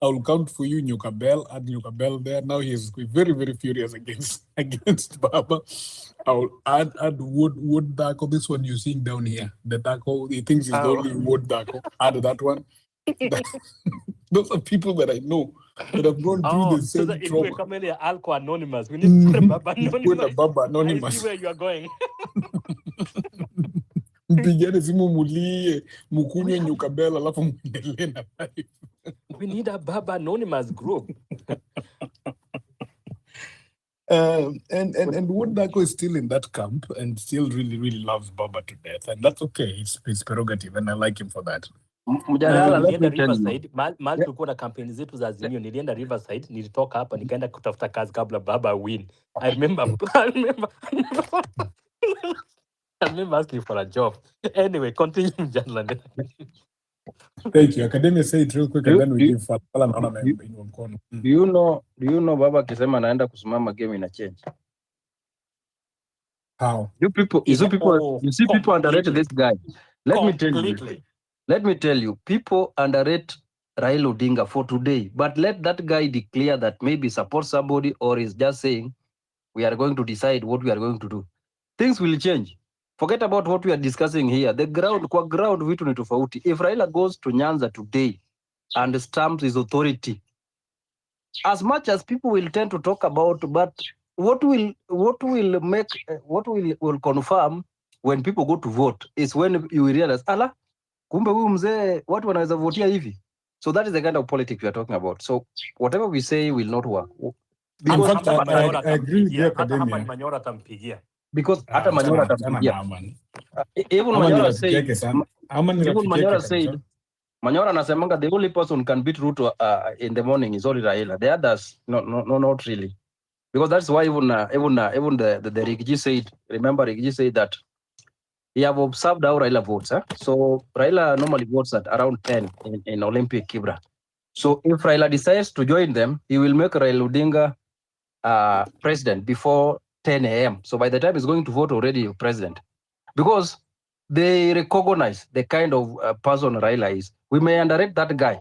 I'll count for you Nyukabel, add Nyukabel there. Now he's very, very furious against Baba. I'll add Wood Dako. This one you're seeing down here. The Dako, he thinks he's the only Wood Dako. Add that one. Those are people that I know that have gone through the same so if trauma. we come in here, Alco Anonymous, we need to put Baba Anonymous. Baba Anonymous. I see where you are going. Mpigane simu mulie, mukunywe Nyukabel, alafu muendelee na life. We need a Baba Anonymous group. And Wood Dako is still in that camp and still really, really loves Baba to death. And that's okay. It's his prerogative and I like him for that. Nilienda Riverside, mahali tulikuwa na kampeni zetu za Azimio, nilienda Riverside, nilitoka hapa nikaenda kutafuta kazi kabla Baba win. I remember asking for a job. Anyway, continue, Janla. Thank you. Academia, say it real quick and then we give Fala naona in mkono. Do you know Baba akisema anaenda kusimama game ina change? How? You see people underrate this guy. Let me tell you, people underrate Raila Odinga for today, but let that guy declare that maybe support somebody or is just saying we are going to decide what we are going to do. Things will change. Forget about what we are discussing here. The ground vitu ni tofauti. If Raila goes to Nyanza today and stamps his authority, as much as people will tend to talk about, but what will confirm when people go to vote is when you will realize, ala, kumbe huyu mzee watu wanaweza votia hivi. So that is the kind of politics we are talking about. So whatever we say will not work. In fact, I agree with the Academia. Manyora tampigia. Because hata Manyora tampigia. Even Manyora said, Manyora anasemanga the only person who can beat Ruto in the morning is only Raila. The others, no, not really. Because that's why even the Rigiji said, remember Rigiji said that he have observed how Raila votes. So Raila normally votes at around 10 in Olympic Kibra. So if Raila decides to join them, he will make Raila Odinga president before 10 a.m. So by the time he's going to vote already president. Because they recognize the kind of person Raila is. We may underrate that guy.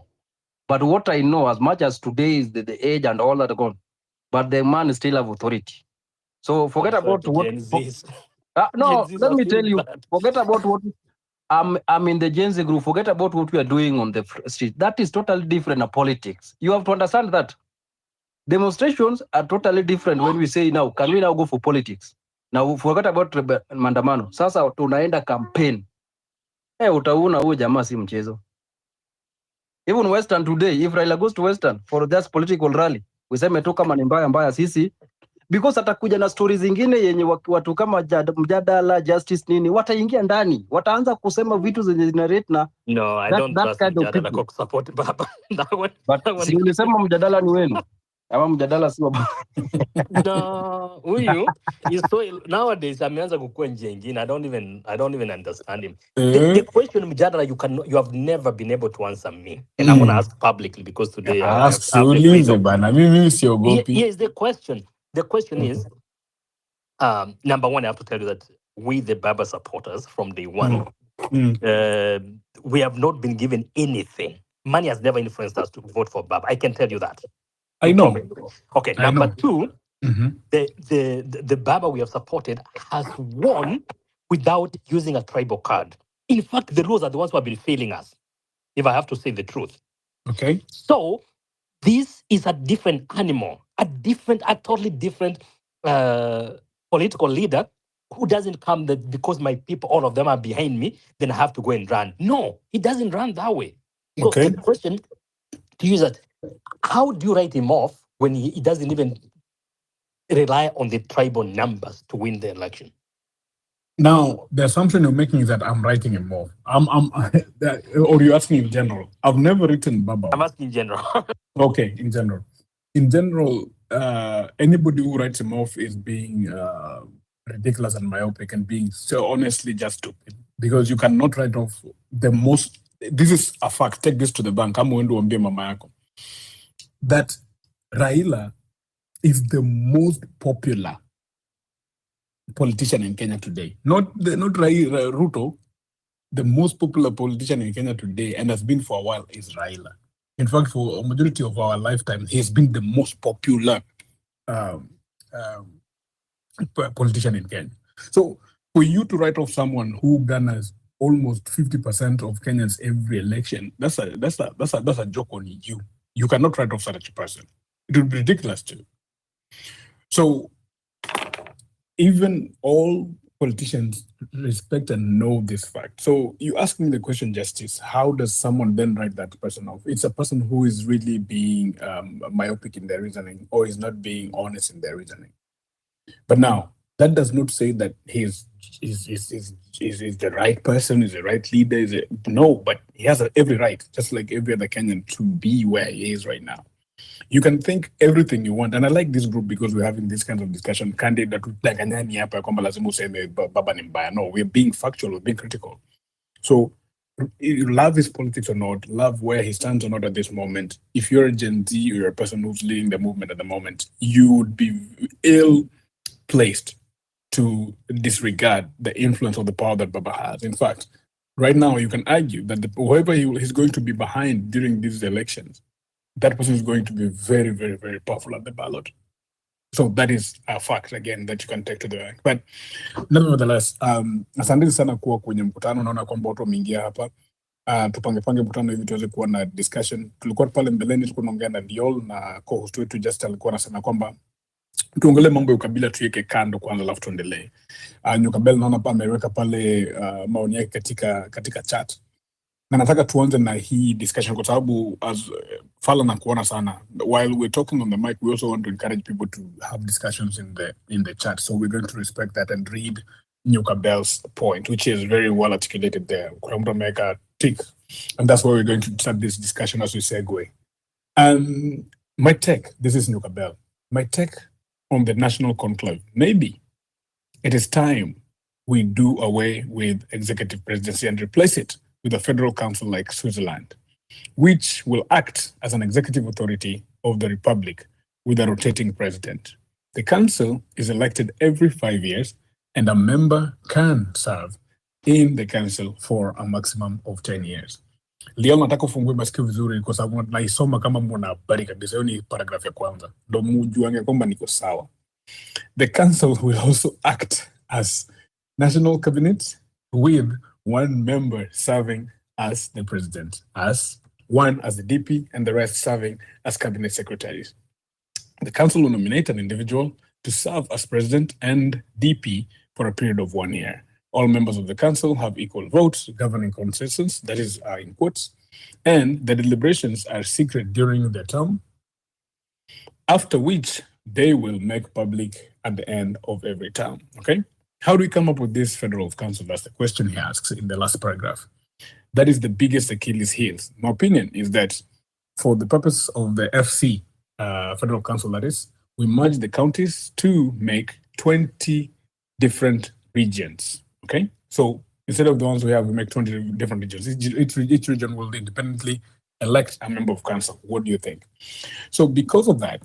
But what I know, as much as today is the age and all that gone, but the man still have authority. So forget about what... no, let me tell you, forget about what... I'm in the Gen Z group. Forget about what we are doing on the street. That is totally different than politics. You have to understand that. Demonstrations are totally different when we say now, can we now go for politics? Now, forget about Mandamano. Sasa tunaenda campaign. Utauna huyo jamaa si mchezo. Even Western today, if Raila goes to Western for this political rally, we say metoka mbaya sisi, because atakuja na stories zingine yenye watu kama mjadala, justice nini, wataingia ndani, wataanza kusema vitu zenye zinarate na... No, I don't trust mjadala kwa support Baba. But si ulisema mjadala ni wenu. Ama mjadala si wa... No, huyu is so nowadays ameanza kukua njia nyingine. I don't even understand him. The question mjadala you have never been able to answer me, and I'm gonna ask publicly because today ask Sulize bana mimi siogopi. Yes, the question is number one, I have to tell you that we the Baba supporters from day one we have not been given anything. Money has never influenced us to vote for Baba. I can tell you that. I know. Okay, number two, the Baba we have supported has won without using a tribal card. In fact, the rules are the ones who have been failing us, if I have to say the truth. Okay. So this is a different animal, a totally different political leader who doesn't come because my people, all of them are behind me, then I have to go and run. No, he doesn't run that way. So the question to you is that, how do you write him off when he doesn't even rely on the tribal numbers to win the election? Now, the assumption you're making is that I'm writing him off. Or you're asking in general. I've never written Baba. I'm asking in general. Okay, in general. In general, anybody who writes him off is being ridiculous and myopic and being so honestly just stupid. Because you cannot write off the most... This is a fact. Take this to the bank. I'm going to ambie mama yako. That Raila is the most popular politician in Kenya today. Not Ruto. The most popular politician in Kenya today, and has been for a while, is Raila. In fact, for a majority of our lifetime, he's been the most popular politician in Kenya. So for you to write off someone who garners almost 50% of Kenyans every election, that's a joke on you. You cannot write off such a person. It would be ridiculous too. So even all politicians respect and know this fact. So you ask me the question, Justice, how does someone then write that person off? It's a person who is really being myopic in their reasoning or is not being honest in their reasoning. But now, that does not say that he's the right person, is the right leader. No, but he has every right, just like every other Kenyan, to be where he is right now. You can think everything you want, and I like this group because we're having this kind of discussion. No, we're being factual, we're being critical. So, you love his politics or not, love where he stands or not at this moment. If you're a Gen Z, you're a person who's leading the movement at the moment, you would be ill-placed to disregard the influence of the power that Baba has. In fact, right now you can argue that whoever he's going to be behind during these elections, that person is going to be very, very, very powerful at the ballot. So that is a fact, again, that you can take to the bank. But nevertheless, asante sana kuwa kwenye mkutano. Naona kwamba watu wameingia hapa. Tupange mkutano hivi tuweze kuwa na discussion. Tulikuwa pale mbeleni, tulikuwa tunaongea na Diol na co-host wetu Just alikuwa anasema kwamba tuongelee mambo ya ukabila tuweke kando kwanza, alafu tuendelee. Nyukabel naona pa ameweka pale maoni yake katika chat. Na nataka tuanze na hii discussion kwa sababu Fala na kuona sana. While we're talking on the mic, we also want to encourage people to have discussions in the chat. So we're going to respect that and read Nyukabel's point, which is very well articulated there. Kuna make a tick. And that's why we're going to start this discussion as we segue. My take, this is Nyukabel. My take on the national conclave. Maybe it is time we do away with executive presidency and replace it with a federal council like Switzerland, which will act as an executive authority of the republic with a rotating president. The council is elected every 5 years, and a member can serve in the council for a maximum of 10 years. Leo nataka ufungue masikio vizuri kwa sababu naisoma kama mwana habari kabisa. Hiyo ni paragraph ya kwanza. Ndio mujuange kwamba niko sawa. The council will also act as national cabinet with one member serving as the president, as one as the DP and the rest serving as cabinet secretaries. The council will nominate an individual to serve as president and DP for a period of 1 year. All members of the council have equal votes, governing consensus, that is in quotes, and the deliberations are secret during their term, after which they will make public at the end of every term, okay? How do we come up with this federal council? That's the question he asks in the last paragraph. That is the biggest Achilles heel. My opinion is that for the purpose of the FC, federal council that is, we merge the counties to make 20 different regions, okay? So instead of the ones we have, we make 20 different regions. Each region will independently elect a member of council. What do you think? So because of that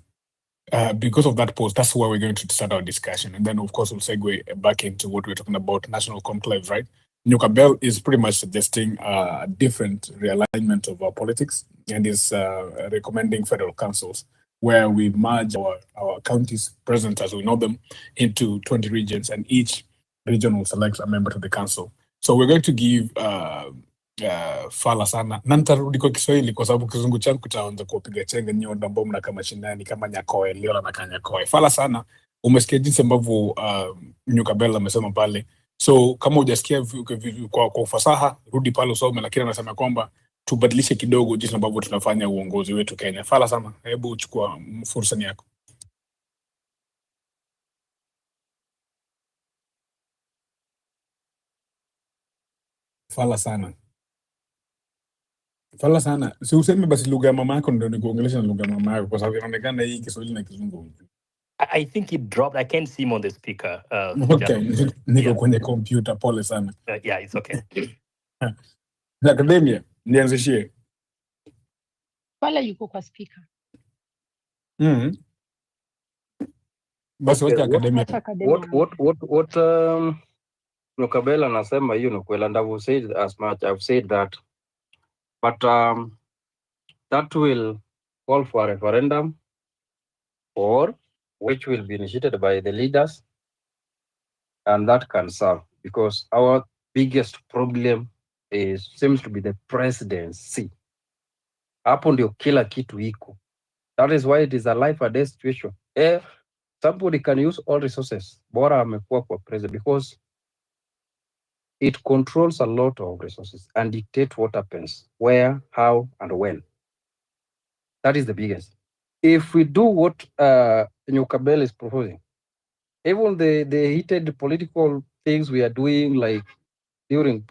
post, that's where we're going to start our discussion. And then, of course, we'll segue back into what we're talking about, national conclave, right? Nyukabel is pretty much suggesting a different realignment of our politics and is recommending federal councils where we merge our counties present as we know them into 20 regions, and each region will select a member to the council. So we're going to give Fala sana. Na nitarudi kwa Kiswahili kwa sababu kizungu changu kitaanza kupiga chenga nyonda ambao mna kama shinani kama Nyakoe leo na Kanyakoe. Fala sana. Umesikia jinsi ambavyo Nyukabel amesema pale. So kama hujasikia kwa ufasaha, rudi pale usome, lakini anasema kwamba tubadilishe kidogo jinsi ambavyo tunafanya uongozi wetu Kenya. Fala sana. Hebu uchukua fursa yako. Fala sana. Fala sana. Si useme basi lugha ya mama yako ndio nikuongelesha na lugha ya mama yako kwa sababu inaonekana hii Kiswahili na Kizungu. I think it dropped. I can't see him on the speaker. Okay, niko kwenye computer, pole sana. Yeah, it's okay. Na academia, nianzishie. Fala yuko kwa speaker. Basi wacha academia. What Nyukabel anasema hiyo ni kweli, and I've said as much. I've said that. But that will call for a referendum, or which will be initiated by the leaders, and that can serve, because our biggest problem seems to be the presidency. Hapo ndio kila kitu iko. That is why it is a life or death situation. Somebody can use all resources, bora amekuwa kwa president, because it controls a lot of resources and dictates what happens, where, how, and when. That is the biggest. If we do what Nyukabel is proposing, even the heated political things we are doing, like during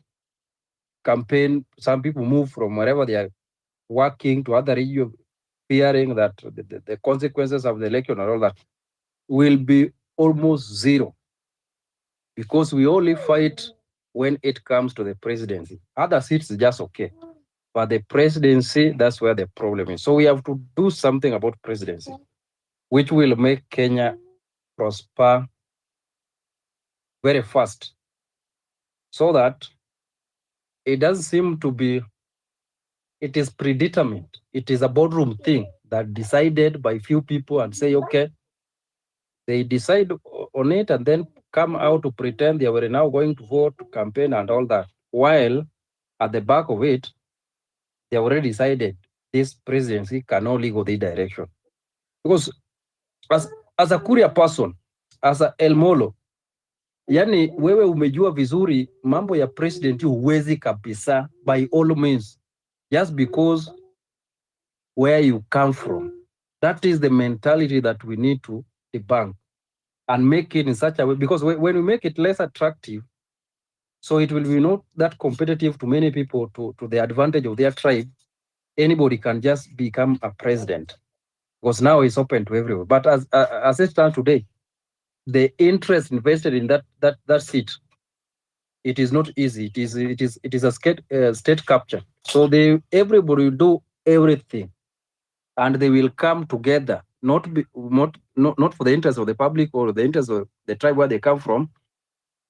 campaign, some people move from wherever they are working to other regions, fearing that the consequences of the election and all that will be almost zero, because we only fight when it comes to the presidency. Other seats is just okay, but the presidency, that's where the problem is. So we have to do something about presidency, which will make Kenya prosper very fast, so that it doesn't seem to be, it is predetermined. It is a boardroom thing that decided by few people and say, okay, they decide on it and then come out to pretend they were now going to vote, to campaign and all that. While at the back of it, they already decided this presidency can only go this direction. Because as a Kuria person, as a El Molo, yani wewe umejua vizuri mambo ya president huwezi kabisa by all means, just because where you come from. That is the mentality that we need to debunk and make it in such a way, because when we make it less attractive, so it will be not that competitive to many people to the advantage of their tribe, anybody can just become a president, because now it's open to everyone. But as it stands today, the interest invested in that seat, it is not easy. It is a state capture. So everybody will do everything, and they will come together, not for the interest of the public or the interest of the tribe where they come from.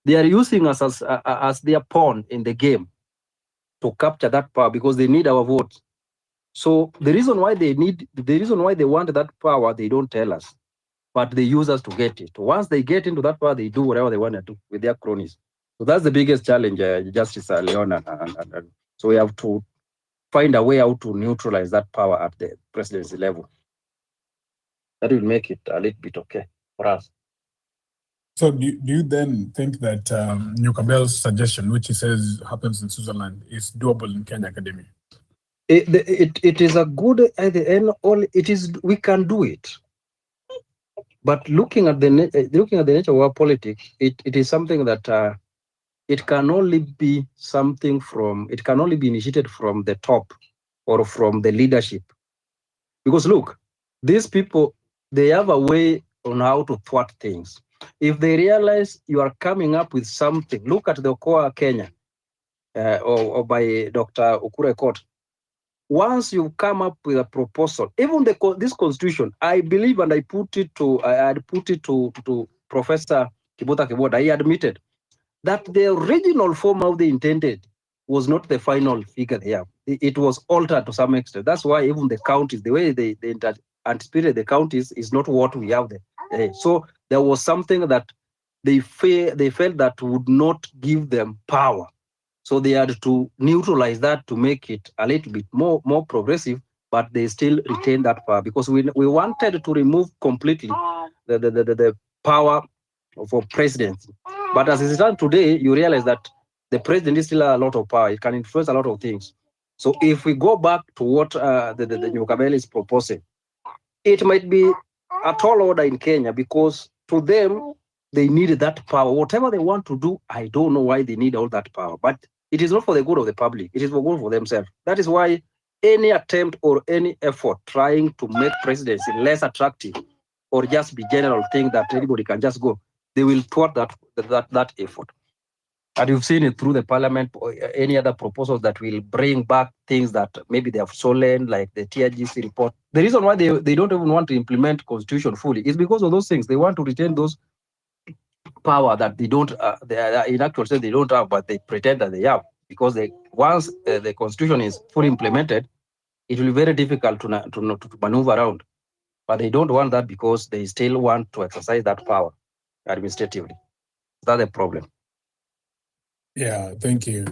They are using us as their pawn in the game to capture that power, because they need our votes. So the reason why they want that power, they don't tell us, but they use us to get it. Once they get into that power, they do whatever they want to do with their cronies. So that's the biggest challenge, Justice Leon. And so we have to find a way how to neutralize that power at the presidency level. That will make it a little bit okay for us. So do you then think that Nyukabel's suggestion, which he says happens in Switzerland, is doable in Kenya Academy? It is a good at the end. We can do it. But looking at the nature of our politics, it is something that it can only be initiated from the top or from the leadership. Because look, these people, they have a way on how to thwart things. If they realize you are coming up with something, look at the core Kenya, or by Dr. Ukure Court. Once you come up with a proposal, even this constitution, I believe, and I put it to Professor Kibota Kiboda, he admitted that the original form how they intended was not the final figure they have. It was altered to some extent. That's why even the counties, the way they anticipated the counties is not what we have there. So there was something that they felt that would not give them power. So they had to neutralize that to make it a little bit more progressive, but they still retain that power, because we wanted to remove completely the power for presidency. But as it stands today, you realize that the president is still a lot of power. It can influence a lot of things. So if we go back to what the Nyukabel is proposing, it might be a tall order in Kenya, because to them, they need that power. Whatever they want to do, I don't know why they need all that power. But it is not for the good of the public. It is for good for themselves. That is why any attempt or any effort trying to make presidency less attractive or just be general thing that anybody can just go, they will thwart that effort. And you've seen it through the parliament or any other proposals that will bring back things that maybe they have stolen, like the TRGC report. The reason why they don't even want to implement constitution fully is because of those things. They want to retain those power that they don't, in actual sense, they don't have, but they pretend that they have, because once the constitution is fully implemented, it will be very difficult to maneuver around. But they don't want that because they still want to exercise that power administratively. That's the problem. Yeah, thank you.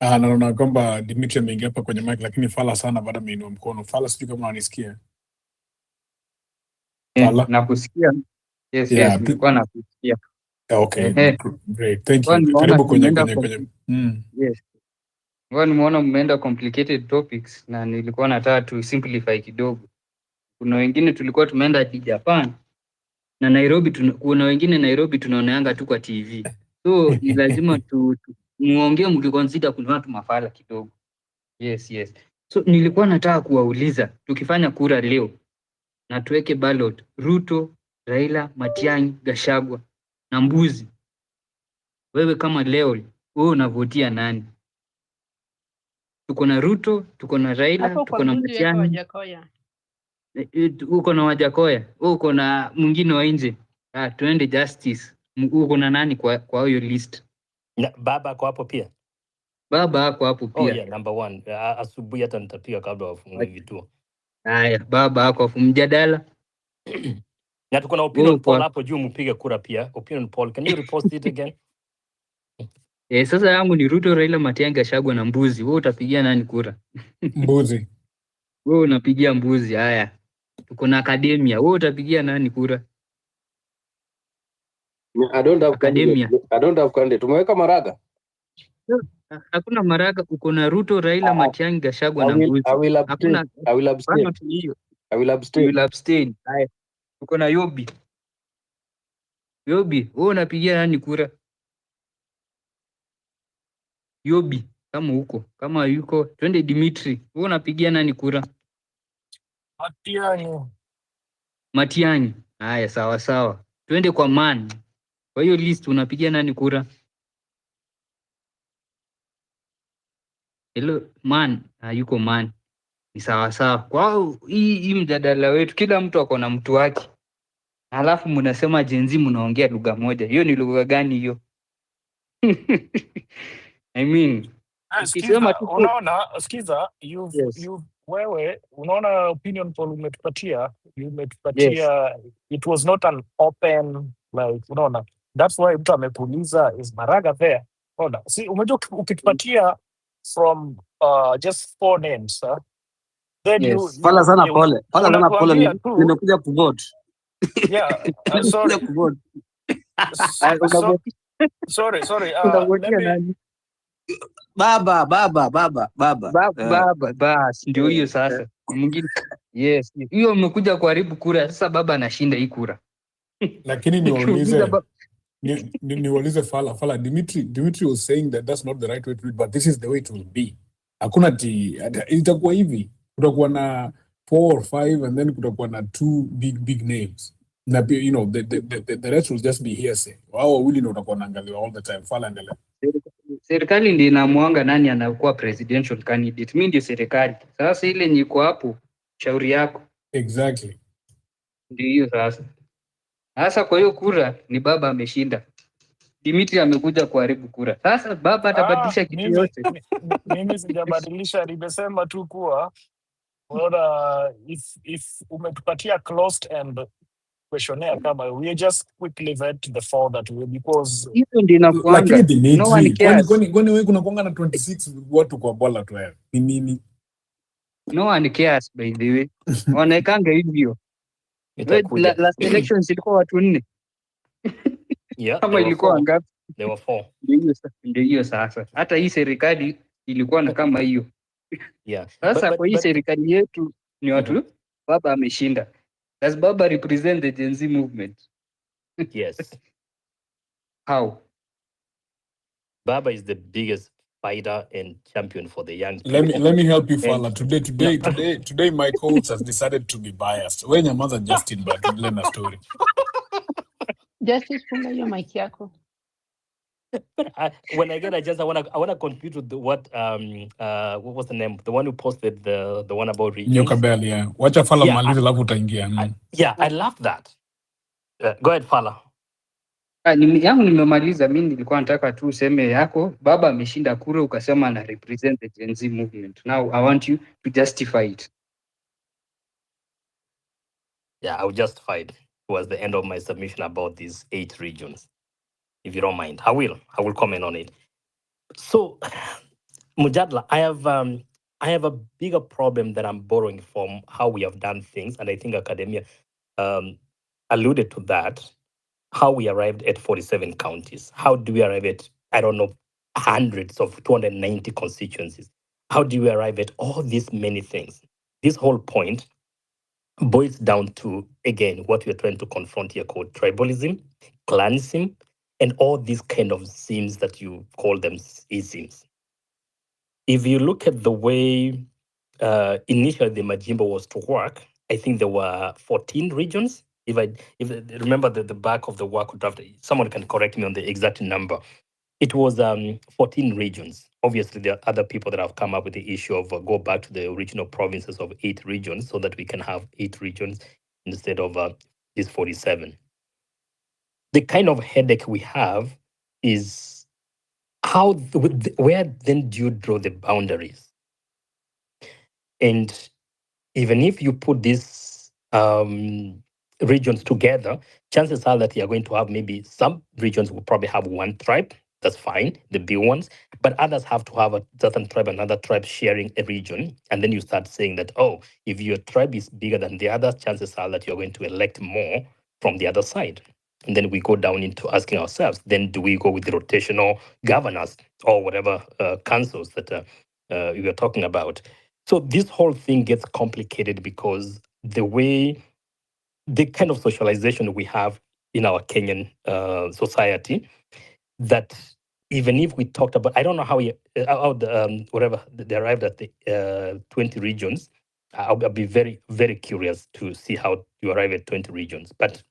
Naona kwamba Dimitri ameingia hapa kwenye mic, lakini Fala sana bado ameinua mkono. Fala, sijui kama unanisikia. Fala? Nakusikia. Yes, Yeah, yes, nilikuwa nakusikia. Okay, great. Thank Kwa you. nimeona Karibu kwenye Yes. Kwa nimeona mmeenda complicated topics na nilikuwa nataka tu simplify kidogo. Kuna wengine tulikuwa tumeenda hadi Japan na Nairobi kuna wengine Nairobi tunaoneanga tu kwa TV. So ni lazima muongee mkiconsider kuna watu mafala kidogo. Yes. So nilikuwa nataka kuwauliza tukifanya kura leo na tuweke ballot Ruto, Raila, Matiang'i, Gachagua na Mbuzi. Wewe kama leo wewe unavotia nani? Tuko na Ruto, tuko na Raila, tuko na Matiang'i. Uko na Wajakoya, uko na mwingine wa nje. Tuende Justice. Uko na nani kwa hiyo list? Baba ako hapo pia. Baba ako hapo pia. Oh yeah, number 1. Asubuhi hata nitapiga kabla wafungue vituo. Haya, baba ako hapo mjadala. Na tuko na opinion poll hapo juu, mpige kura pia. Opinion poll. Can you repost it again? Sasa yangu ni Ruto, Raila, Matiang'i, Gachagua na Mbuzi. Wewe utapigia nani kura? Mbuzi. Wewe unapigia Mbuzi. Haya. Tuko na Academia. Wewe utapigia nani kura? I don't have candidate. Tumeweka Maraga. Hakuna Maraga. Uko na Ruto, Raila, Matiang'i, Gachagua na Mbuzi. I will abstain. Haya. Uko na Yobi. Wewe unapigia nani kura? Yobi, kama yuko twende Dimitri. Wewe unapigia nani kura? Matiang'i. Haya, sawa. Twende kwa Man. Kwa hiyo list unapigia nani kura? Hello, Man. Yuko Man. Ni sawa. Kwa hii mjadala wetu kila mtu ako na mtu wake. Alafu mnasema Gen Z mnaongea lugha moja. Hiyo ni lugha gani hiyo? I mean, Skiza, wewe unaona opinion poll umetupatia, Yes. It was not an open, like, unaona, that's why mtu amekuuliza is Maraga there. Unaona, si umejua ukitupatia from just 4 names, then Yes. Fala sana pole. Nimekuja kuvote. Yeah, sorry. Baba, ndio hiyo sasa. Mwingine. Yes. Hiyo umekuja kuharibu kura. Sasa baba anashinda hii kura. Lakini niwaulize Fala. Dimitri was saying that that's not the right way to do it, but this is the way it will be. Hakuna itakuwa hivi. Kutakuwa na 4 or 5 and then kutakuwa na 2 big names. Na the rest will just be hearsay. Wao wawili ndio watakuwa wanaangaliwa all the time. Fala endelea. Serikali ndio inamuanga nani anakuwa presidential candidate. Mimi ndio serikali. Sasa ile niko hapo, shauri yako. Exactly. Ndio hiyo sasa. Sasa kwa hiyo kura ni baba ameshinda. Dimitri amekuja kuharibu kura. Sasa baba atabadilisha kitu yote. Mimi sijabadilisha, nimesema tu kuwa if umetupatia closed end questionnaire kama we just quickly vet the 4 that we, because hiyo ndio inakuanga. No one cares. Kwani wewe kuna kuanga na 26 watu kwa bola tu wewe. Ni nini? No one cares by the way. Wanaekanga hivyo. Last elections ilikuwa watu 4. Yeah. Kama ilikuwa ngapi? There were 4. Ndio hiyo sasa. Hata hii serikali ilikuwa na kama hiyo. Yeah. Sasa kwa hii serikali yetu ni watu baba ameshinda. Does Baba represent the Gen Z movement? Yes. How? Baba is the biggest fighter and champion for the young people. Let me help you, Fala. Today my coach has decided to be biased. Wewe nyamaza Justin, but tuendelee na story. Justice, funga hiyo mic yako. But when I get a chance, I wanna compete with what was the name? The one who posted the one about regions. Nyoka Bell, yeah. Wacha Fala malize alafu utaingia. Yeah, I love that. Go ahead, Fala. Yangu nimemaliza. Mi nilikuwa nataka tu useme yako, baba ameshinda kura, ukasema ana represent the Gen Z movement. Now I want you to justify it. Yeah, I'll justify it towards the end of my submission about these 8 regions, if you don't mind. I will comment on it. So, Mujadla, I have a bigger problem that I'm borrowing from how we have done things, and I think academia alluded to that. How we arrived at 47 counties. How do we arrive at, I don't know, hundreds of 290 constituencies? How do we arrive at all these many things? This whole point boils down to, again, what we're trying to confront here called tribalism, clanism, and all these kind of sins that you call them isms. If you look at the way initially the Majimbo was to work, I think there were 14 regions. If I remember the back of the work draft, someone can correct me on the exact number. It was 14 regions. Obviously, there are other people that have come up with the issue of go back to the original provinces of 8 regions so that we can have 8 regions instead of these 47. The kind of headache we have is where then do you draw the boundaries? And even if you put these regions together, chances are that you're going to have maybe some regions will probably have one tribe. That's fine, the big ones. But others have to have a certain tribe, another tribe sharing a region. And then you start saying that, oh, if your tribe is bigger than the others, chances are that you're going to elect more from the other side. And then we go down into asking ourselves, then do we go with the rotational governors or whatever councils that we were talking about? So this whole thing gets complicated because the kind of socialization we have in our Kenyan society, that even if we talked about, I don't know how they arrived at the 20 regions. I'll be very, very curious to see how you arrive at 20 regions. But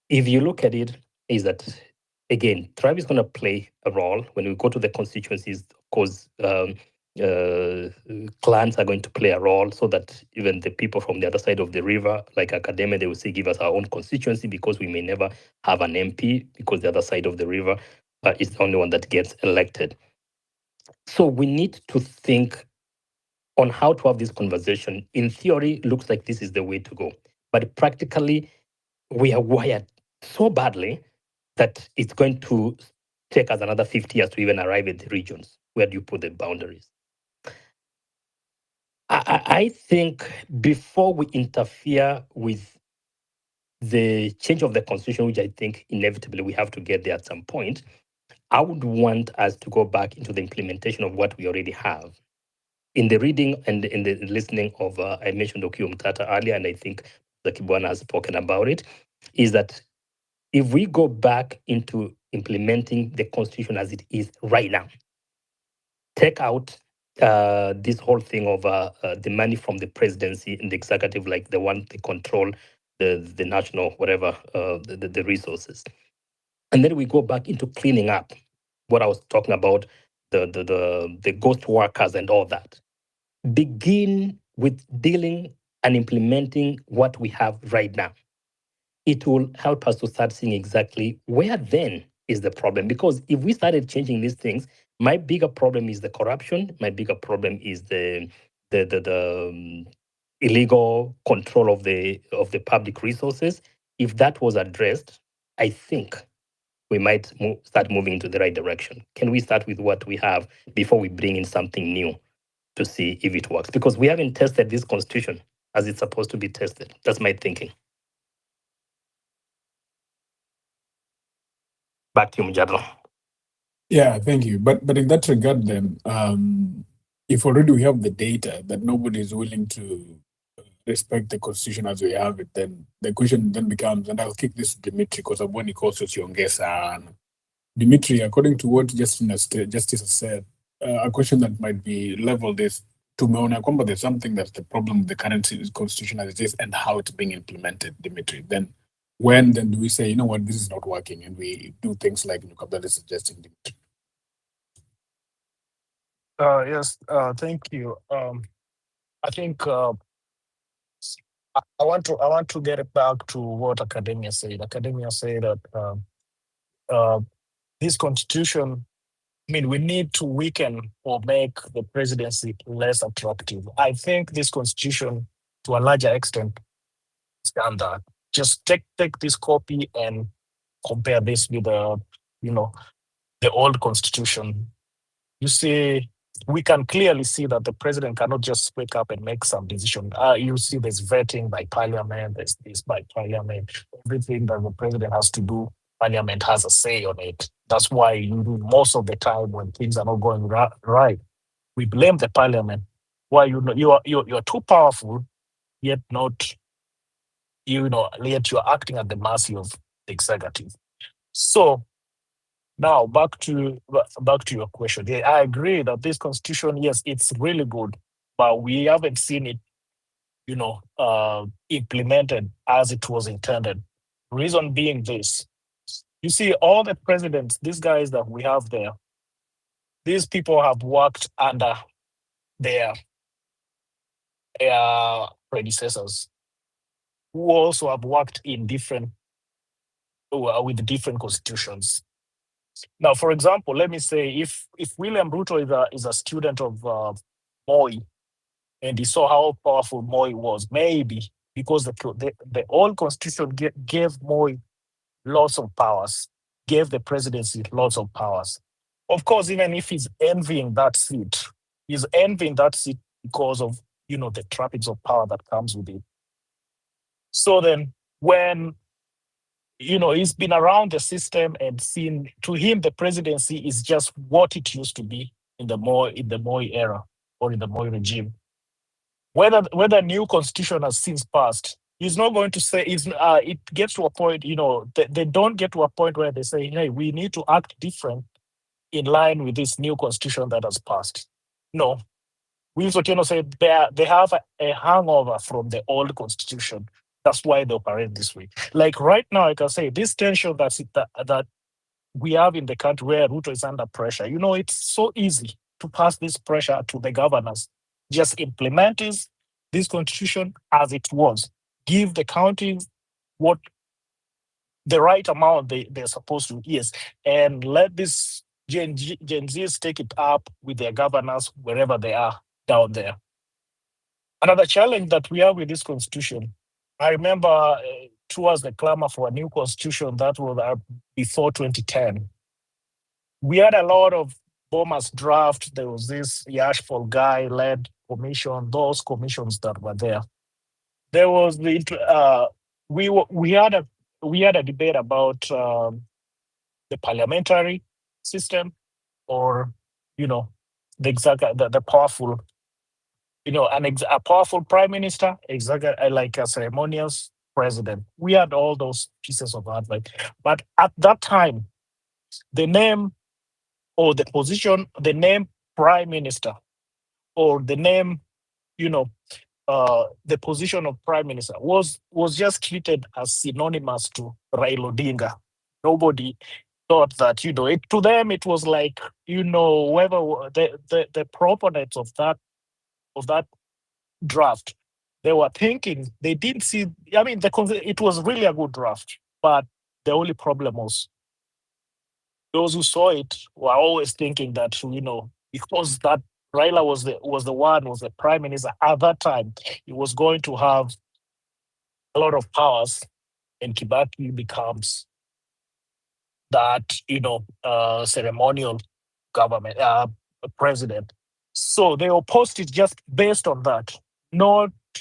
if you look at it, is that, again, tribe is going to play a role. When we go to the constituencies, of course, clans are going to play a role, so that even the people from the other side of the river, like academia, they will say, give us our own constituency, because we may never have an MP, because the other side of the river is the only one that gets elected. So we need to think on how to have this conversation. In theory, it looks like this is the way to go. But practically, we are wired so badly that it's going to take us another 50 years to even arrive at the regions. Where do you put the boundaries? I think before we interfere with the change of the constitution, which I think inevitably we have to get there at some point, I would want us to go back into the implementation of what we already have. In the reading and in the listening of, I mentioned Okiya Mtata earlier, and I think the Kibwana has spoken about it, is that if we go back into implementing the constitution as it is right now, take out this whole thing of the money from the presidency and the executive, like the one they control the national whatever the resources, and then we go back into cleaning up what I was talking about, the ghost workers and all that. Begin with dealing and implementing what we have right now. It will help us to start seeing exactly where then is the problem. Because if we started changing these things, my bigger problem is the corruption. My bigger problem is the illegal control of the public resources. If that was addressed, I think we might start moving into the right direction. Can we start with what we have before we bring in something new to see if it works? Because we haven't tested this constitution as it's supposed to be tested. That's my thinking. Back to you, Mujadala. Yeah, thank you. But in that regard, then, if already we have the data that nobody is willing to respect the constitution as we have it, then the question then becomes, and I'll kick this to Dimitri because when he calls us Yongesa. Dimitri, according to what Justice has said, a question that might be leveled is, tumeona kwamba there's something that's the problem with the current constitution as it is and how it's being implemented, Dimitri. Then when then do we say, you know what, this is not working, and we do things like Nukabela is suggesting, Dimitri? Yes, thank you. I think I want to get it back to what academia said. Academia said that this constitution, I mean, we need to weaken or make the presidency less attractive. I think this constitution, to a larger extent, has done that. Just take this copy and compare this with the old constitution. You see, we can clearly see that the president cannot just wake up and make some decision. You see, there's vetting by parliament, there's this by parliament. Everything that the president has to do, parliament has a say on it. That's why most of the time when things are not going right, we blame the parliament. Why you're too powerful, yet not yet you're acting at the mercy of the executive. So now back to your question. Yeah, I agree that this constitution, yes, it's really good, but we haven't seen it, implemented as it was intended. Reason being this: you see, all the presidents, these guys that we have there, these people have worked under their predecessors, who also have worked in with different constitutions. Now, for example, let me say if William Ruto is a student of Moi, and he saw how powerful Moi was, maybe because the old constitution gave Moi lots of powers, gave the presidency lots of powers. Of course, even if he's envying that seat because of the trappings of power that comes with it. So then when he's been around the system and seen, to him, the presidency is just what it used to be in the Moi era or in the Moi regime. Whether new constitution has since passed, he's not going to say, it gets to a point, they don't get to a point where they say, hey, we need to act different in line with this new constitution that has passed. No. Wills Otieno said they have a hangover from the old constitution. That's why they operate this way. Like right now, I can say this tension that we have in the country where Ruto is under pressure, it's so easy to pass this pressure to the governors. Just implement this constitution as it was. Give the counties what the right amount they're supposed to, yes, and let this Gen Zs take it up with their governors wherever they are down there. Another challenge that we have with this constitution, I remember towards the clamor for a new constitution that was before 2010, we had a lot of bombers draft. There was this Yashfall guy led commission, those commissions that were there. There was we had a debate about the parliamentary system, or the powerful, a powerful prime minister, exactly like a ceremonious president. We had all those pieces of advice, but at that time, the name or the position, the name prime minister, or the name, the position of prime minister was just treated as synonymous to Raila Odinga. Nobody thought that, to them it was like, whoever the proponents of that draft, they were thinking, they didn't see, it was really a good draft, but the only problem was those who saw it were always thinking that, because that Raila was the prime minister at that time, he was going to have a lot of powers, and Kibaki becomes that, ceremonial government president. So they opposed it just based on that.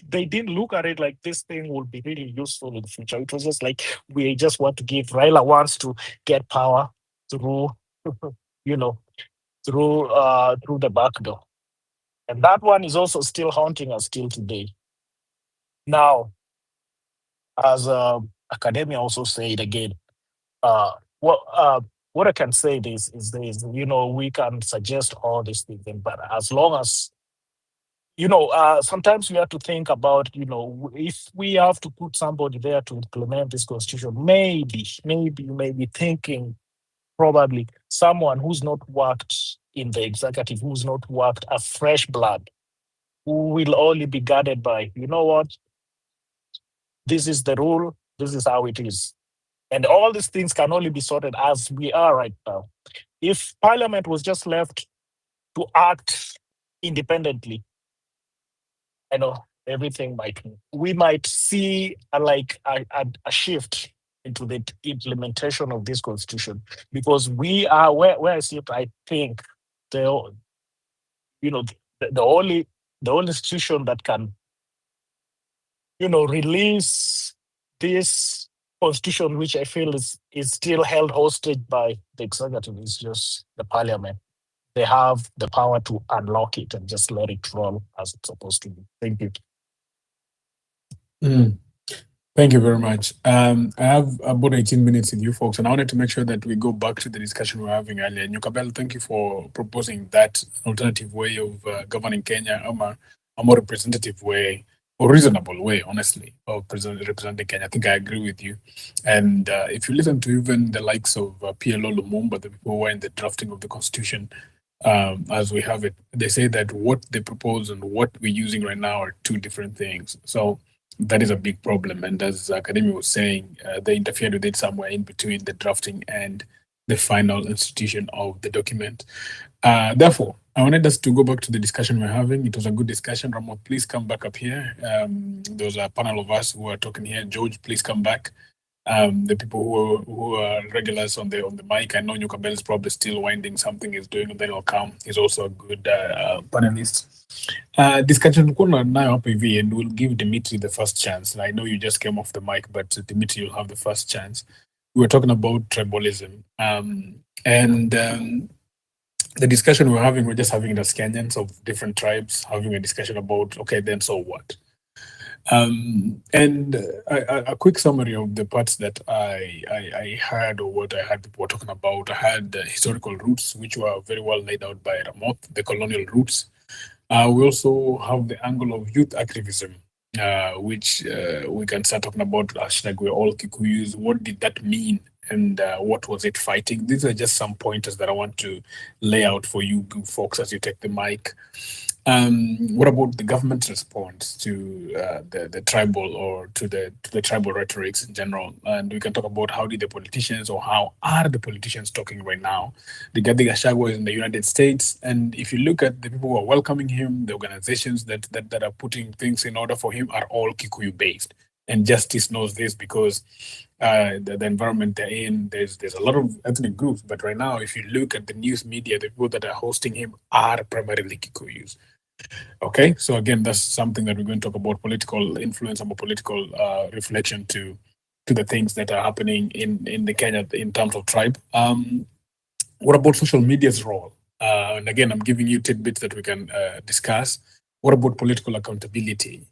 They didn't look at it like this thing will be really useful in the future. It was just like, we just want to give, Raila wants to get power through, through the back door. And that one is also still haunting us till today. Now, as academia also said again, what I can say is we can suggest all these things, but as long as sometimes we have to think about, if we have to put somebody there to implement this constitution, maybe thinking probably someone who's not worked in the executive, who's not worked, a fresh blood, who will only be guided by, what, this is the rule, this is how it is. And all these things can only be sorted as we are right now. If Parliament was just left to act independently, I know everything we might see a shift into the implementation of this constitution, because we are where I see it. I think the the only institution that can release this constitution, which I feel is still held hostage by the executive, is just the parliament. They have the power to unlock it and just let it roll as it's supposed to be. Thank you. Thank you very much. I have about 18 minutes with you folks, and I wanted to make sure that we go back to the discussion we were having earlier. Nyukabel, thank you for proposing that alternative way of governing Kenya, a more representative way, or reasonable way, honestly, of representing Kenya. I think I agree with you. And if you listen to even the likes of PLO Lumumba, the people who were in the drafting of the constitution, as we have it, they say that what they propose and what we're using right now are two different things. So that is a big problem. And as Academy was saying, they interfered with it somewhere in between the drafting and the final institution of the document. Therefore, I wanted us to go back to the discussion we're having. It was a good discussion. Ramo, please come back up here. There was a panel of us who are talking here. George, please come back. The people who are regulars on the mic. I know Nyukabel is probably still winding something he's doing, and then he'll come. He's also a good panelist. Discussion nayo hapa hivi, and we'll give Dimitri the first chance. And I know you just came off the mic, but Dimitri, you'll have the first chance. We were talking about tribalism, and the discussion we're having, we're just having it as Kenyans of different tribes, having a discussion about, okay, then so what? And a quick summary of the parts that I heard, or what I heard people were talking about. I had historical roots, which were very well laid out by Ramoth, the colonial roots. We also have the angle of youth activism, which we can start talking about. Hashtag we're all Kikuyus. What did that mean? And what was it fighting? These are just some pointers that I want to lay out for you folks as you take the mic. What about the government's response to the tribal, or to the tribal rhetorics in general? And we can talk about how did the politicians, or how are the politicians talking right now? The Rigathi Gachagua is in the United States, and if you look at the people who are welcoming him, the organizations that are putting things in order for him are all Kikuyu based. And Justice knows this because the environment they're in, there's a lot of ethnic groups, but right now, if you look at the news media, the people that are hosting him are primarily Kikuyus. Okay, so again, that's something that we're going to talk about: political influence and political reflection to the things that are happening in the Kenya in terms of tribe. What about social media's role? And again, I'm giving you tidbits that we can discuss. What about political accountability?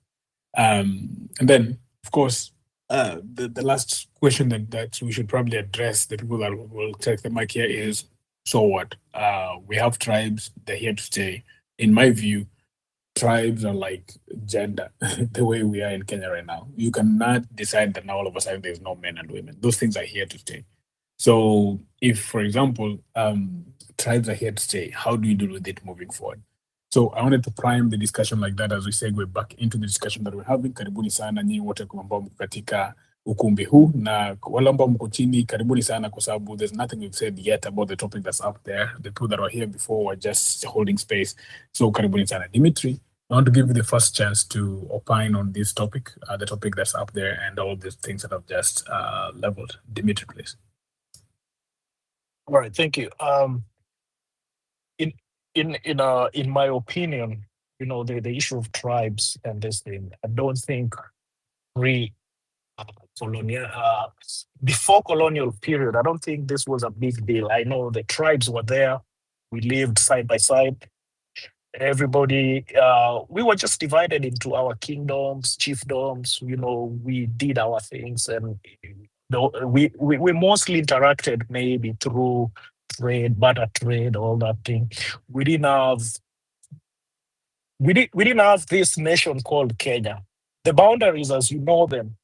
And then, of course, the last question that we should probably address, the people that will take the mic here, is, so what? We have tribes, they're here to stay. In my view, tribes are like gender, the way we are in Kenya right now. You cannot decide that now all of a sudden there's no men and women. Those things are here to stay. So if, for example, tribes are here to stay, how do you deal with it moving forward? So I wanted to prime the discussion like that as we segue back into the discussion that we're having. Karibuni sana nyinyi wote ambao mko katika ukumbi huu, na wale ambao mko chini, karibuni sana, kwa sababu there's nothing we've said yet about the topic that's up there. The people that were here before were just holding space. So karibuni sana. Dimitri, I want to give you the first chance to opine on this topic, the topic that's up there, and all the things that I've just leveled. Dimitri, please. All right, thank you. In my opinion, the issue of tribes and this thing, I don't think before colonial period, I don't think this was a big deal. I know the tribes were there. We lived side by side. Everybody, we were just divided into our kingdoms, chiefdoms. We did our things, and we mostly interacted maybe through trade, barter trade, all that thing. We didn't have this nation called Kenya. The boundaries, as you know them,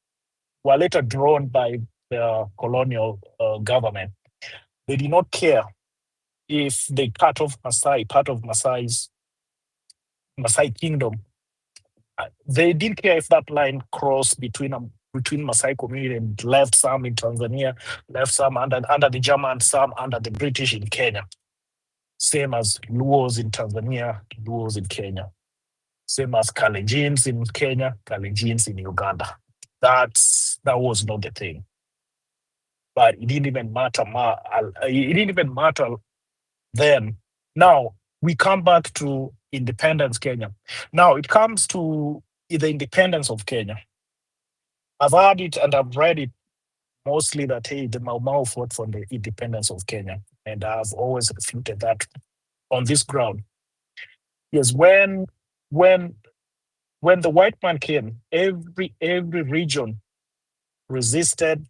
were later drawn by the colonial government. They did not care if they cut off part of Maasai kingdom. They didn't care if that line crossed between between Maasai community and left some in Tanzania, left some under the German, some under the British in Kenya. Same as Luos in Tanzania, Luos in Kenya. Same as Kalenjins in Kenya, Kalenjins in Uganda. That was not the thing. But it didn't even matter. It didn't even matter then. Now we come back to independence Kenya. Now it comes to the independence of Kenya. I've heard it and I've read it mostly that, hey, the Mau Mau fought for the independence of Kenya. And I've always refuted that on this ground. Yes, when the white man came, every region resisted.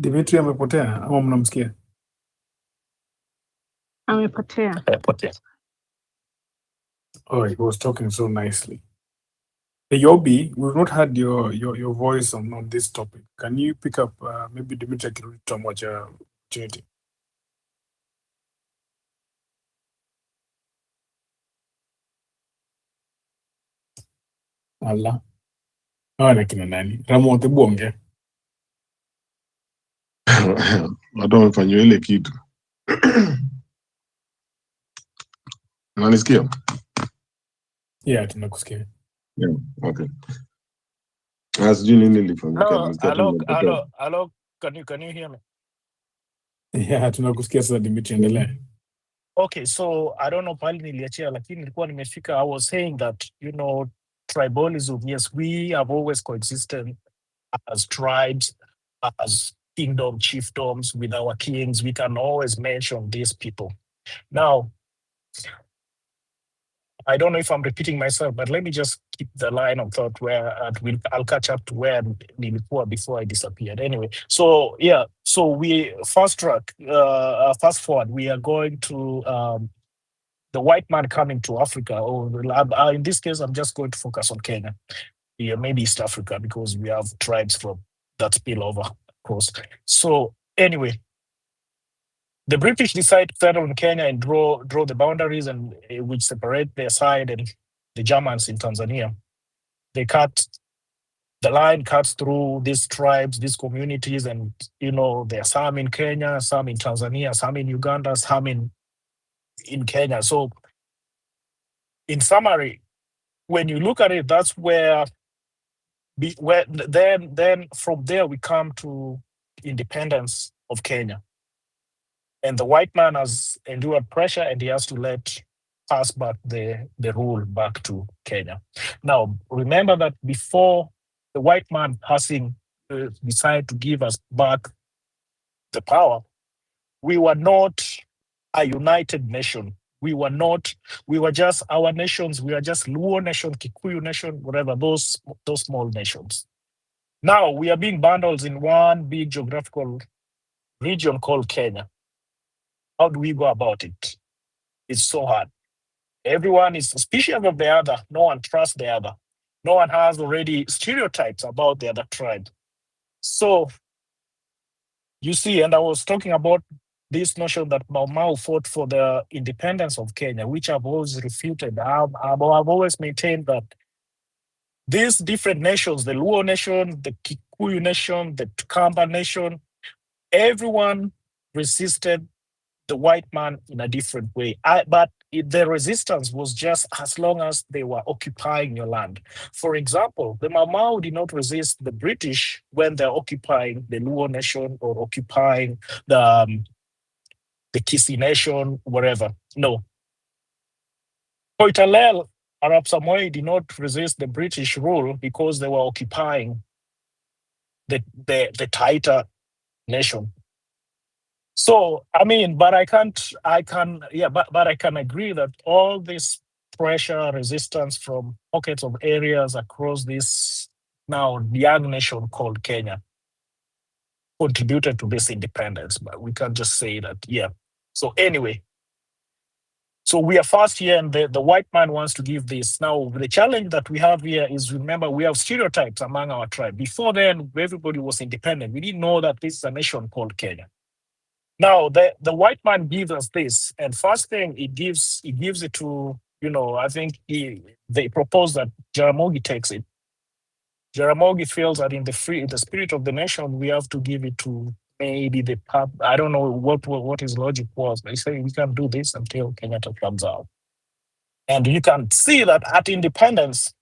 Dimitri amepotea ama mnamsikia? Amepotea. Oh, he was talking so nicely. Hey, Yobi, we've not had your voice on this topic. Can you pick up maybe Dimitri can talk about your opportunity? Allah. Na kina nani? Ramote Bonge. Watu wamefanyiwa ile kitu. Unanisikia? Yeah, tunakusikia. Yeah, okay. Sijui nini ilifanyika. Hello, can you hear me? Yeah, tunakusikia sasa Dimitri, endelea. Okay, so I don't know pali niliachia, lakini nilikuwa nimefika. I was saying that, tribalism, yes, we have always coexisted as tribes, as kingdom, chiefdoms, with our kings. We can always mention these people. Now, I don't know if I'm repeating myself, but let me just keep the line of thought where I'll catch up to where nilikuwa before I disappeared. Anyway, so yeah, so we fast forward, we are going to the white man coming to Africa, or in this case, I'm just going to focus on Kenya, yeah, maybe East Africa, because we have tribes from that spill over, of course. So anyway, the British decide to settle in Kenya and draw the boundaries, and which separate their side and the Germans in Tanzania. They the line cuts through these tribes, these communities, and there are some in Kenya, some in Tanzania, some in Uganda, some in Kenya. So in summary, when you look at it, that's where then from there we come to independence of Kenya. And the white man has endured pressure, and he has to pass back the rule back to Kenya. Now, remember that before the white man passing decided to give us back the power, we were not a united nation. We were just our nations. We are just Luo nation, Kikuyu nation, whatever, those small nations. Now we are being bundled in one big geographical region called Kenya. How do we go about it? It's so hard. Everyone is suspicious of the other. No one trusts the other. No one has already stereotypes about the other tribe. So you see, and I was talking about this notion that Mau Mau fought for the independence of Kenya, which I've always refuted. I've always maintained that these different nations, the Luo nation, the Kikuyu nation, the Tukamba nation, everyone resisted the white man in a different way. But the resistance was just as long as they were occupying your land. For example, the Mau Mau did not resist the British when they're occupying the Luo nation or occupying the Kisii nation, whatever. No. Koitalel, Arab Samoa did not resist the British rule because they were occupying the Taita nation. So, but I can agree that all this pressure, resistance from pockets of areas across this now young nation called Kenya contributed to this independence, but we can't just say that, yeah. So anyway, so we are first here, and the white man wants to give this. Now, the challenge that we have here is, remember, we have stereotypes among our tribe. Before then, everybody was independent. We didn't know that this is a nation called Kenya. Now the white man gives us this, and first thing it gives it to, I think they propose that Jaramogi takes it. Jaramogi feels that in the spirit of the nation, we have to give it to maybe the pub. I don't know what his logic was. They say we can't do this until Kenyatta comes out. And you can see that at independence,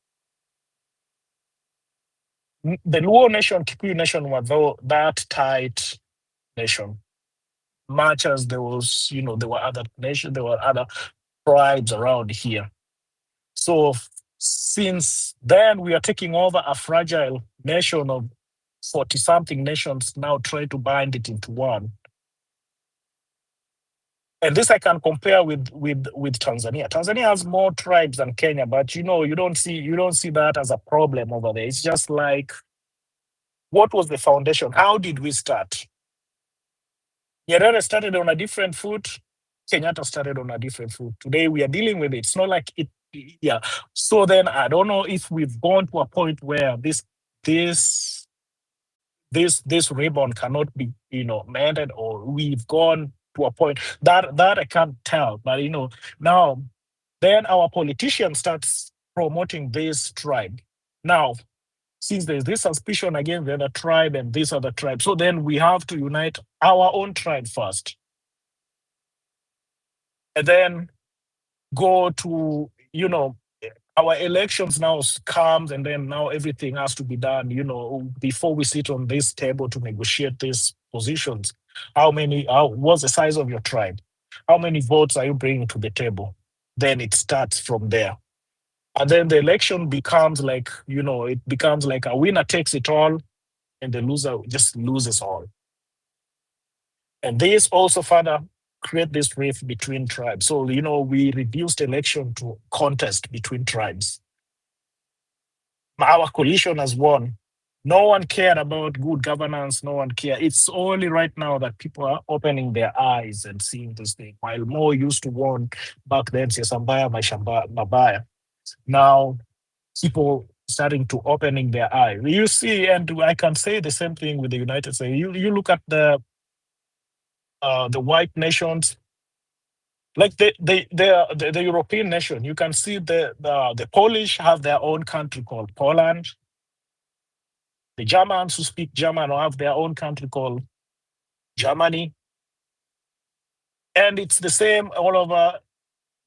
the Luo nation, Kikuyu nation were that tight nation. Much as there was, there were other nations, there were other tribes around here. So since then, we are taking over a fragile nation of 40-something nations, now try to bind it into one. And this I can compare with Tanzania. Tanzania has more tribes than Kenya, but you don't see that as a problem over there. It's just like, what was the foundation? How did we start? Nyerere started on a different foot. Kenyatta started on a different foot. Today we are dealing with it. It's not like it. Yeah. So then I don't know if we've gone to a point where this ribbon cannot be mended, or we've gone to a point that I can't tell. But now then our politicians starts promoting this tribe. Now, since there's this suspicion against the other tribe and this other tribe, so then we have to unite our own tribe first, and then go to our elections now comes, and then now everything has to be done, before we sit on this table to negotiate these positions. What's the size of your tribe? How many votes are you bringing to the table? Then it starts from there. And then the election becomes like, it becomes like a winner takes it all and the loser just loses all. And this also further create this rift between tribes. So, we reduced election to contest between tribes. Our coalition has won. No one cared about good governance. No one cared. It's only right now that people are opening their eyes and seeing this thing. While more used to warn back then, Sambaya, Mabaya. Now, people starting to opening their eyes. You see, and I can say the same thing with the United States. You look at the white nations, like the European nation. You can see the Polish have their own country called Poland. The Germans who speak German have their own country called Germany. And it's the same all over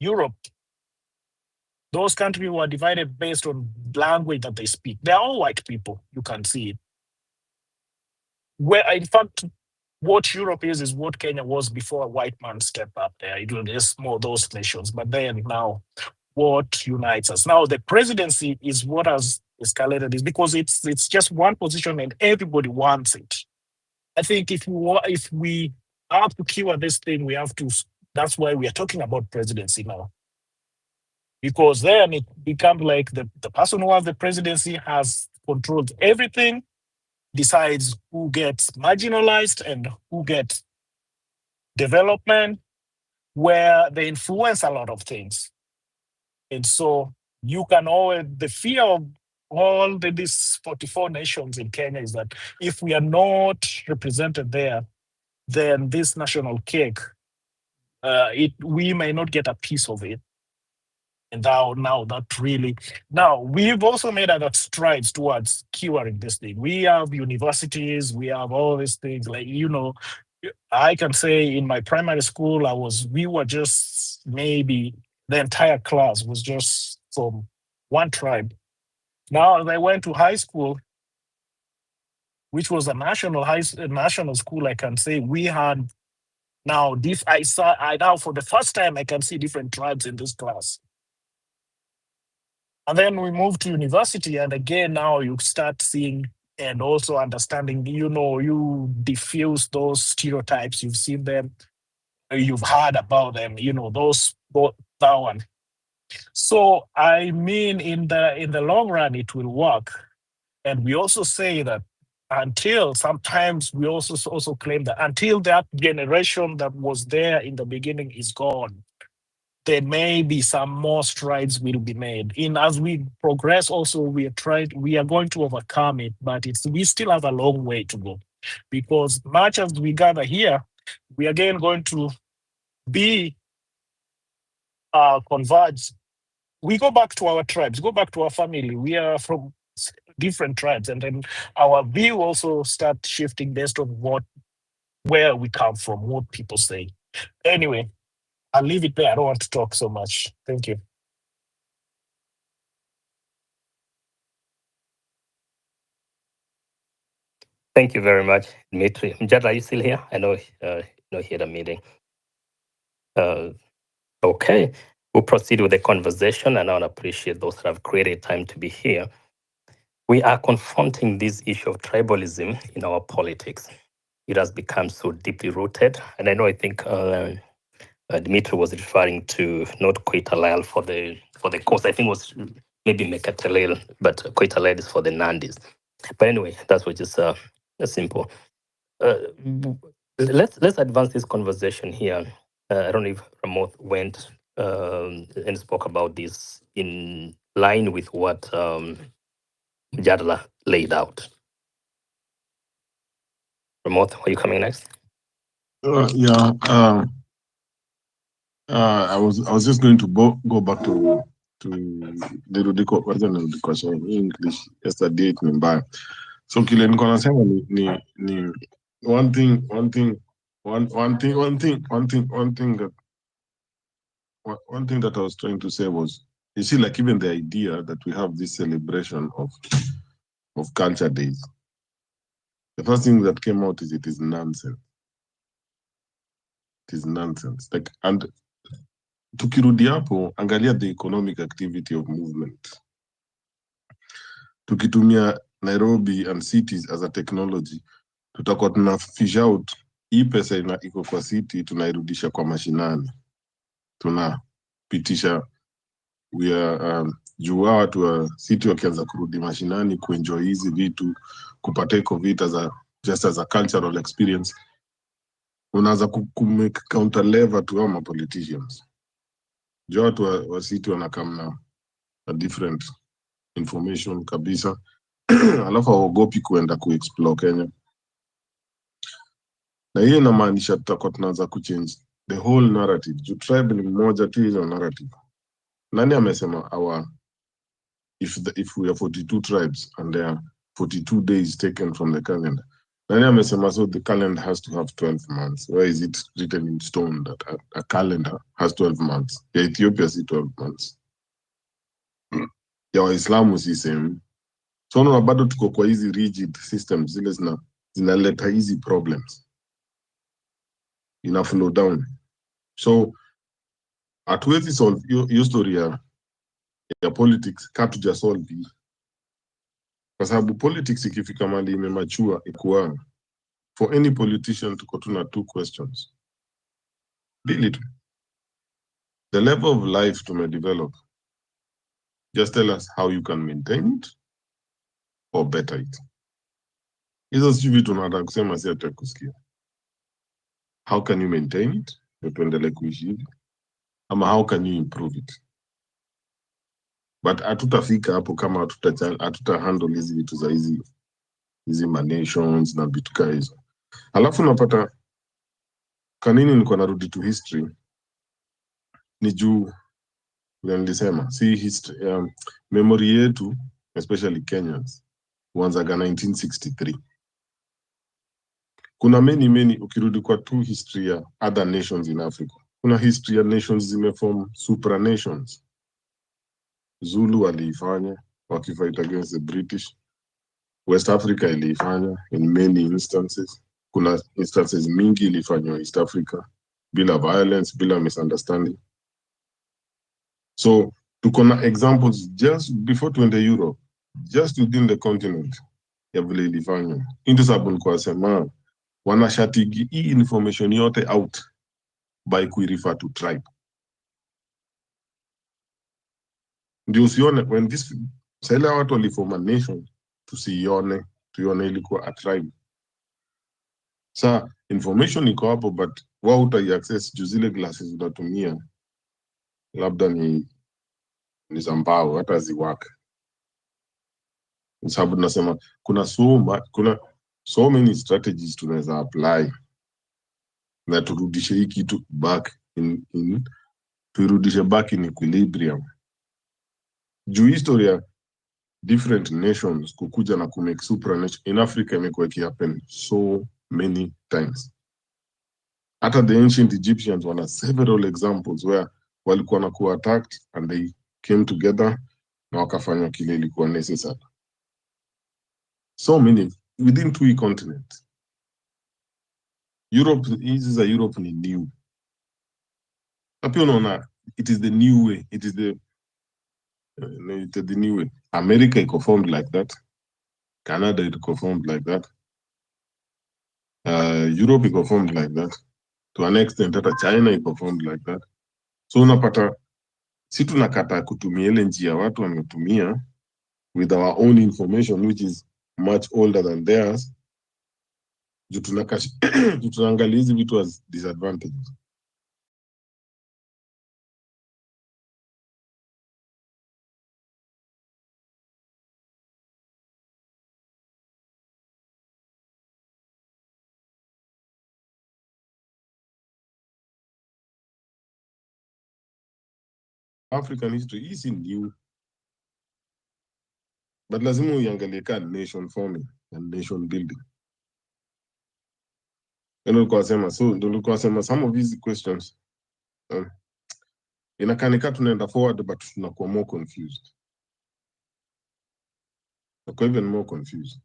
Europe. Those countries were divided based on language that they speak. They're all white people. You can see it. Where, in fact, what Europe is what Kenya was before a white man stepped up there. It was just more those nations. But then now, what unites us? Now, the presidency is what has escalated this, because it's just one position and everybody wants it. I think if we have to cure this thing, we have to. That's why we are talking about presidency now, because then it becomes like the person who has the presidency has controlled everything, decides who gets marginalized and who gets development, where they influence a lot of things. And so you can always, the fear of all these 44 nations in Kenya is that if we are not represented there, then this national cake, we may not get a piece of it. And now we've also made other strides towards curing this thing. We have universities, we have all these things. Like, I can say in my primary school, we were just, maybe the entire class was just from one tribe. Now I went to high school, which was a national school. I can say we had now now for the first time I can see different tribes in this class. And then we moved to university, and again now you start seeing and also understanding. You diffuse those stereotypes. You've seen them, you've heard about them. That one. So I mean, in the long run, it will work. And we also say that sometimes we also claim that until that generation that was there in the beginning is gone, there may be some more strides will be made. As we progress, also we are going to overcome it, but we still have a long way to go, because much as we gather here, we are again going to be converged. We go back to our tribes, go back to our family. We are from different tribes, and then our view also start shifting based on where we come from, what people say. Anyway, I'll leave it there. I don't want to talk so much. Thank you. Thank you very much, Dmitry. Mjad, are you still here? I know you had a meeting. Okay, we'll proceed with the conversation, and I want to appreciate those that have created time to be here. We are confronting this issue of tribalism in our politics. It has become so deeply rooted, and I think Dmitry was referring to not Koitalel for the coast. I think it was maybe Mekatalel, but Koitalel is for the Nandis. But anyway, that's what just simple. Let's advance this conversation here. I don't know if Ramoth went and spoke about this in line with what Jadla laid out. Ramoth, are you coming next? Yeah. I was just going to go back to the version of the question in English yesterday mbaya. So kile niko nasema ni one thing that I was trying to say was, you see, like even the idea that we have this celebration of culture days, the first thing that came out is it is nonsense. It is nonsense. Like, and tukirudi hapo, angalia the economic activity of movement. Tukitumia Nairobi and cities as a technology, tutakuwa tuna fish out hii pesa iko kwa city, tunairudisha kwa mashinani, tunapitisha juu watu wa city wakianza kurudi mashinani kuenjoy hizi vitu, kupata iko vita just as a cultural experience, unaanza kumake counter lever to our politicians. Juu watu wa city wanakamna a different information kabisa alafu hawaogopi kuenda kuexplore Kenya, na hiyo inamaanisha tutakuwa tunaanza kuchange the whole narrative. Juu tribe ni mmoja tu, hizo narrative. Nani amesema if we are 42 tribes and there are 42 days taken from the calendar, nani amesema so the calendar has to have 12 months? Where is it written in stone that a calendar has 12 months? Ya Ethiopia si 12 months, ya Waislamu si same. So na bado tuko kwa hizi rigid systems zile zinaleta hizi problems, ina flow down. So hatuwezi solve hiyo story ya politics katuja solve hii, kwa sababu politics ikifika mali imemachua ikuwa for any politician tuko tuna two questions. Really, the level of life to develop, just tell us how you can maintain it or better it. Hizo si vitu tunataka kusema, si atakusikia. How can you maintain it ndio tuendelee kuishi hivi, ama how can you improve it? But hatutafika hapo kama hatuta handle hizi vitu za hizi nations na vitu kama hizo. Alafu unapata kanini niko narudi to history, ni juu nilisema si history, memory yetu especially Kenyans huanzaga 1963. Kuna many ukirudi kwa tu history ya other nations in Africa, kuna history ya nations zimeform supranations. Zulu waliifanya wakifight against the British. West Africa iliifanya in many instances. Kuna instances mingi ilifanywa East Africa bila violence, bila misunderstanding. So tuko na examples just before tuende Europe, just within the continent ya vile ilifanywa. Into sababu kwa sema wanashatigi hii information yote out by kuirefer to tribe. Ndio usione when this saila watu waliform a nation, tuione ilikuwa a tribe. Sa information iko hapo, but wao utai-access juu zile glasses unatumia labda ni za mbao, hata ziwaka. Sababu tunasema kuna so many strategies tunaweza apply na turudishe hii kitu back in turudishe back in equilibrium. Juu historia different nations kukuja na kumake supranation in Africa imekuwa happen so many times. Hata the ancient Egyptians wana several examples where walikuwa na kuwa attacked and they came together na wakafanya kile ilikuwa necessary. So many within 2 continents. Europe, hizi za Europe ni new. Na pia unaona it is the new way, it is the new way. America iko formed like that. Canada iko formed like that. Europe iko formed like that. To an extent hata China iko formed like that. So unapata si tunakata kutumia ile njia watu wametumia with our own information which is much older than theirs. Juu tunaangalia hizi vitu as disadvantages. African history is new, but lazima uiangalie ka nation forming and nation building. Ndio nilikuwa sema some of these questions inakanika tunaenda forward but tunakuwa more confused. Tunakuwa even more confused.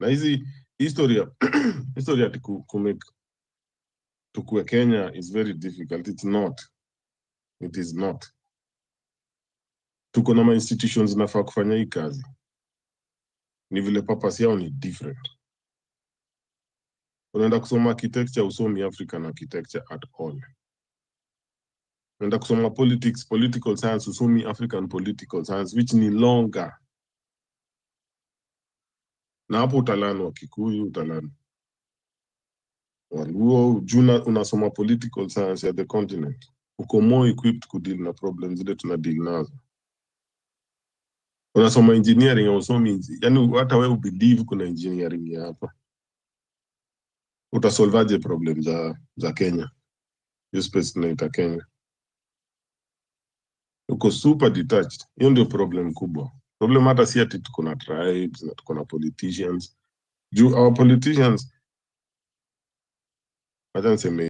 Na hizi historia tukue Kenya is very difficult. It's not. It is not. Tuko na institutions nafaa kufanya hii kazi. Ni vile purpose yao ni different. Unaenda kusoma architecture, usomi African architecture at all. Unaenda kusoma politics, political science, usomi African political science, which ni longer. Na hapo utalani wa Kikuyu, utalani Waluo, juna unasoma political science ya the continent. Uko more equipped kudeal na problems zile tunadeal nazo. Unasoma engineering ya usomi, yani hata wewe ubelieve kuna engineering ya hapa. Utasolvaje problem za Kenya? Hiyo space tunaita Kenya. Uko super detached. Hiyo ndio problem kubwa. Problem hata si ati tuko na tribes na tuko na politicians. Our politicians, I don't say